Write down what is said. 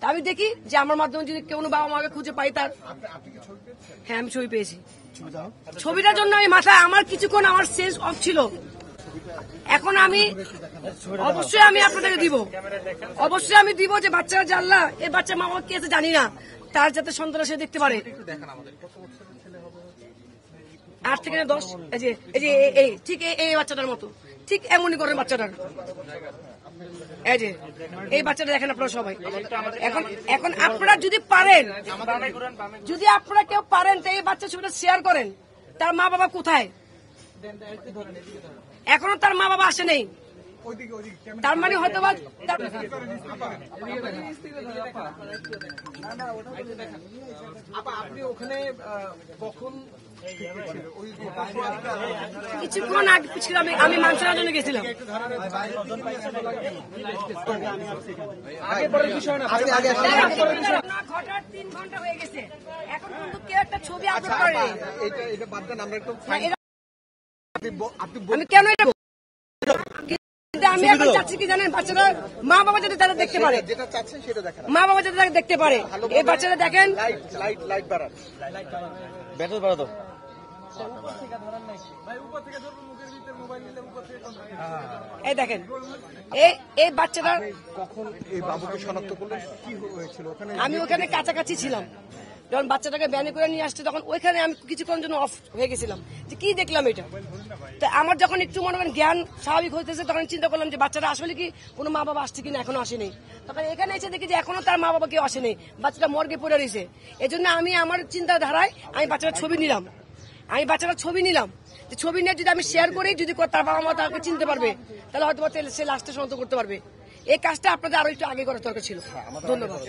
তা আমি দেখি যে আমার মাধ্যমে যদি কেউ বাবা মাকে খুঁজে পাই তার। হ্যাঁ, আমি ছবি পেয়েছি। ছবিটার জন্য আমি মাথায় আমার কিছুক্ষণ আমার সেন্স অফ ছিল। এখন আমি অবশ্যই আমি আপনাদেরকে দিব, অবশ্যই আমি দিব যে বাচ্চারা জানলা এই বাচ্চা মা বাবা কে আছে জানি না, তার যাতে সন্তান সে দেখতে পারে। 8 থেকে 10, এই ঠিক এই বাচ্চাটার মতো, ঠিক এমনই করেন বাচ্চাটার। এই বাচ্চাটা দেখেন আপনারা সবাই। এখন আপনারা যদি পারেন, যদি আপনারা কেউ পারেন তো এই বাচ্চা ছবিটা শেয়ার করেন। তার মা বাবা কোথায়? এখনো তার মা বাবা আসে নেই। তার মানে হয়তো কিছুক্ষণ আগে ছিলাম, আমি মাংস নেওয়ার জন্য গেছিলাম। ঘটার 3 ঘন্টা হয়ে গেছে, এখন কিন্তু কেউ একটা ছবি আপলোড করে। আমি কেন এটা আমি এখন চাচ্ছি কি জানেন, বাচ্চারা মা বাবা যদি তারা দেখতে পারে, মা বাবা যদি তারা দেখতে পারে, এই বাচ্চারা দেখেন এই দেখেন এই বাচ্চাটা কখন এই বাবুকে শনাক্ত করলেন, কি হয়েছিল ওখানে? আমি ওখানে কাছাকাছি ছিলাম যখন বাচ্চাটাকে ব্যানে করে নিয়ে আসছে, তখন ওইখানে আমি কিছুক্ষণ জন্য অফ হয়ে গেছিলাম যে কি দেখলাম এটা। তো আমার যখন একটু মনে করেন জ্ঞান স্বাভাবিক হইতেছে, তখন চিন্তা করলাম যে বাচ্চাটা আসলে কি কোনো মা বাবা আসছে কিনা, এখনো আসেনি। তখন এখানে এসে দেখি যে এখনো তার মা বাবা কেউ আসেনি, বাচ্চাটা মর্গে পড়ে রয়েছে। এই জন্য আমি আমার চিন্তাধারায় আমি বাচ্চাটার ছবি নিলাম। যে ছবি নিয়ে যদি আমি শেয়ার করি, যদি তার বাবা মা তাকে চিনতে পারবে, তাহলে হয়তো সে লাস্টে শনাক্ত করতে পারবে। এই কাজটা আপনাদের আরো একটু আগে করার দরকার ছিল। ধন্যবাদ।